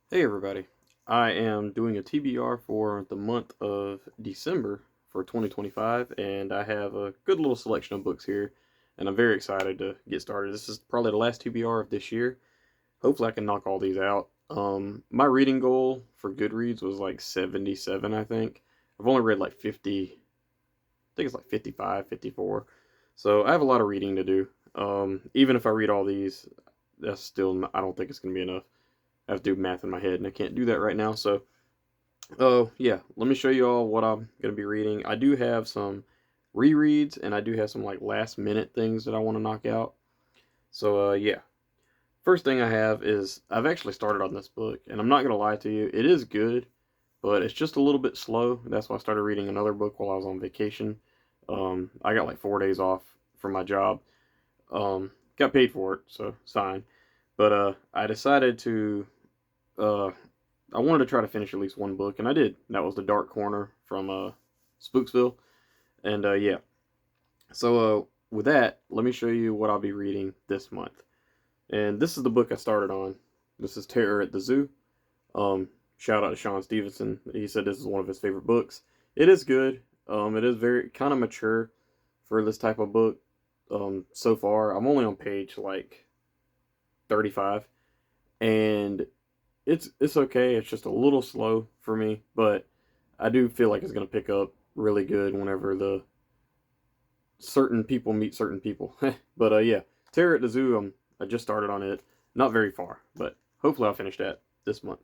Hey everybody, I am doing a TBR for the month of December for 2025, and I have a good little selection of books here, and I'm very excited to get started. This is probably the last TBR of this year. Hopefully, I can knock all these out. My reading goal for Goodreads was like 77, I think. I've only read like 50, I think it's like 55, 54. So I have a lot of reading to do. Even if I read all these, that's still, I don't think it's going to be enough. I have to do math in my head, and I can't do that right now. So, oh yeah, let me show you all what I'm gonna be reading. I do have some rereads, and I do have some like last minute things that I want to knock out. So, yeah. First thing I have is I've actually started on this book, and I'm not gonna lie to you, it is good, but it's just a little bit slow. That's why I started reading another book while I was on vacation. I got like 4 days off from my job. Got paid for it, so it's fine. But I decided to uh, I wanted to try to finish at least one book, and I did. That was The Dark Corner from Spooksville, and yeah. So with that, let me show you what I'll be reading this month. And this is the book I started on. This is Terror at the Zoo. Um, Shout out to Sean Stevenson. He said this is one of his favorite books. It is good. It is very kind of mature for this type of book. So far, I'm only on page like 35, and it's okay. It's just a little slow for me, but I do feel like it's gonna pick up really good whenever the certain people meet certain people. But yeah, Terror at the Zoo. I just started on it, not very far, but hopefully I'll finish that this month.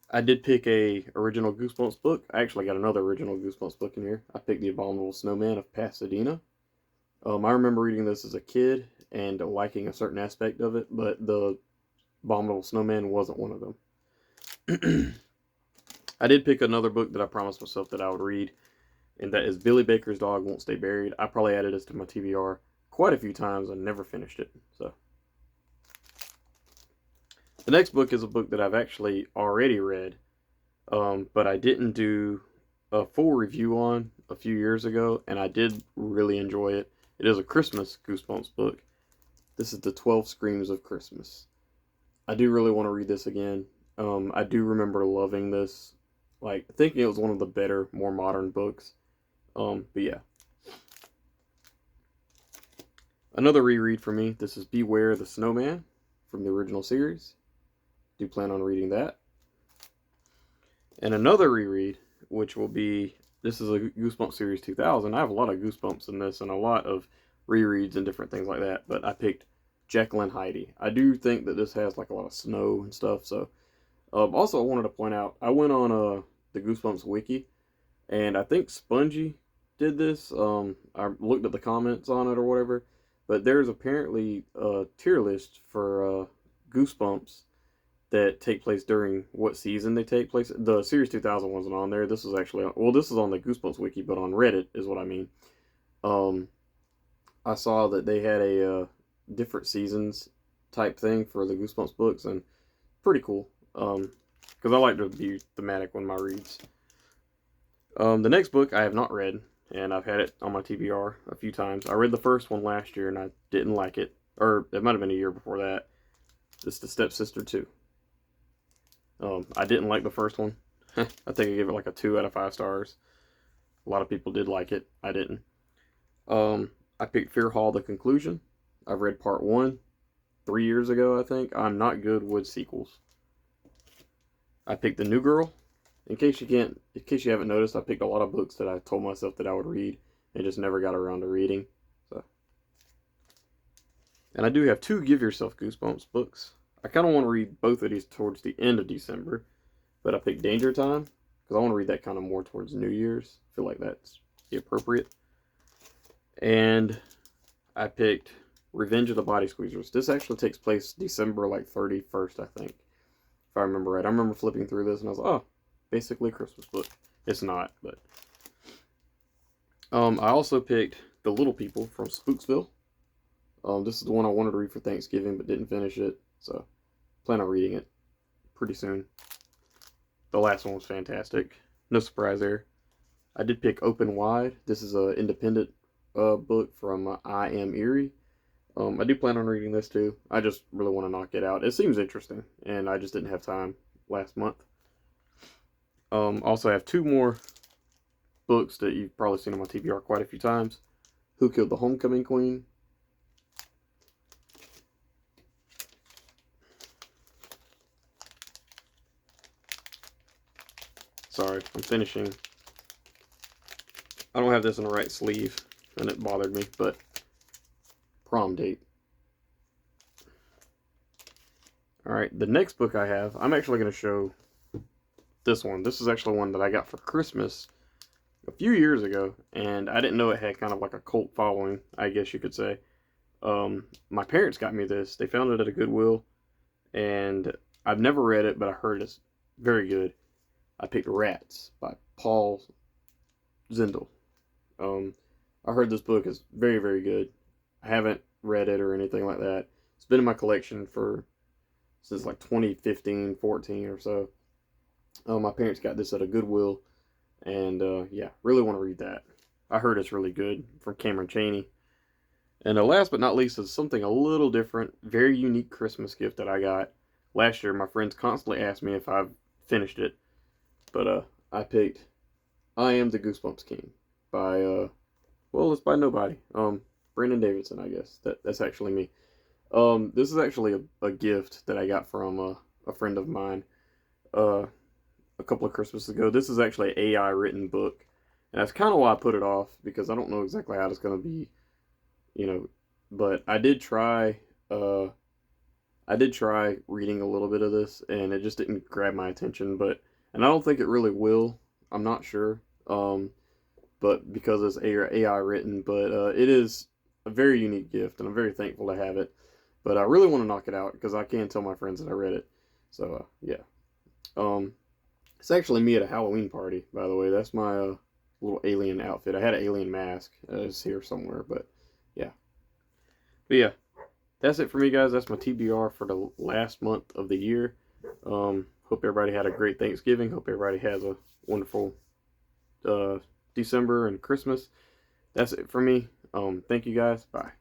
I did pick a original Goosebumps book. I actually got another original Goosebumps book in here. I picked The Abominable Snowman of Pasadena. I remember reading this as a kid and liking a certain aspect of it, but the Abominable Snowman wasn't one of them. I did pick another book that I promised myself that I would read, and that is Billy Baker's Dog Won't Stay Buried. I probably added this to my TBR quite a few times and never finished it. So the next book is a book that I've actually already read, but I didn't do a full review on a few years ago, and I did really enjoy it. It is a Christmas Goosebumps book. This is The 12 Screams of Christmas. I do really want to read this again. I do remember loving this, like thinking it was one of the better, more modern books. But yeah, another reread for me. This is Beware the Snowman from the original series. Do plan on reading that. And another reread, which will be this is a Goosebumps series 2000. I have a lot of Goosebumps in this and a lot of rereads and different things like that. But I picked Jekyll and Heidi. I do think that this has like a lot of snow and stuff. So also, I wanted to point out I went on the Goosebumps wiki, and I think Spongy did this. I looked at the comments on it or whatever, but there's apparently a tier list for Goosebumps that take place during what season they take place. The Series 2000 wasn't on there. This is actually well, this is on the Goosebumps wiki, but on Reddit is what I mean. Um, I saw that they had a different seasons type thing for the Goosebumps books, and pretty cool. Because I like to be thematic when my reads. The next book I have not read, and I've had it on my TBR a few times. I read the first one last year and I didn't like it, or it might have been a year before that. It's The Stepsister 2. I didn't like the first one. I think I gave it like a 2 out of 5 stars. A lot of people did like it. I didn't. I picked Fear Hall The Conclusion. I've read part 1 3 years ago, I think. I'm not good with sequels. I picked The New Girl. In case you haven't noticed, I picked a lot of books that I told myself that I would read and just never got around to reading. So, and I do have two Give Yourself Goosebumps books. I kind of want to read both of these towards the end of December, but I picked Danger Time because I want to read that kind of more towards New Year's. I feel like that's the appropriate. And I picked Revenge of the Body Squeezers. This actually takes place December like 31st, I think, if I remember right. I remember flipping through this and I was like, oh, basically a Christmas book. It's not, but I also picked The Little People from Spooksville. This is the one I wanted to read for Thanksgiving but didn't finish it, so plan on reading it pretty soon. The last one was fantastic. No surprise there. I did pick Open Wide. This is an independent book from I Am Eerie. I do plan on reading this too. I just really want to knock it out. It seems interesting, and I just didn't have time last month. Also, I have two more books that you've probably seen on my TBR quite a few times. Who Killed the Homecoming Queen? Sorry, I'm finishing. I don't have this in the right sleeve, and it bothered me, but Prom Date. Alright, the next book I have, I'm actually going to show this one. This is actually one that I got for Christmas a few years ago, and I didn't know it had kind of like a cult following, I guess you could say. My parents got me this. They found it at a Goodwill, and I've never read it, but I heard it's very good. I picked Rats by Paul Zindel. I heard this book is very, very good. I haven't read it or anything like that. It's been in my collection since like 2015, 14 or so. My parents got this at a Goodwill, and yeah, really want to read that. I heard it's really good from Cameron Chaney. And last but not least is something a little different, very unique Christmas gift that I got last year. My friends constantly asked me if I've finished it, but I picked I Am the Goosebumps King by well, it's by nobody. Brandon Davidson, I guess. That's actually me. This is actually a gift that I got from a friend of mine a couple of Christmases ago. This is actually an AI written book, and that's kind of why I put it off, because I don't know exactly how it's going to be, you know. But I did try reading a little bit of this, and it just didn't grab my attention. And I don't think it really will. I'm not sure. But because it's AI written, but it is a very unique gift, and I'm very thankful to have it. But I really want to knock it out because I can tell my friends that I read it. So yeah, it's actually me at a Halloween party, by the way. That's my little alien outfit. I had an alien mask. It's here somewhere, but yeah. But yeah, that's it for me, guys. That's my TBR for the last month of the year. Hope everybody had a great Thanksgiving. Hope everybody has a wonderful December and Christmas. That's it for me. Thank you, guys. Bye.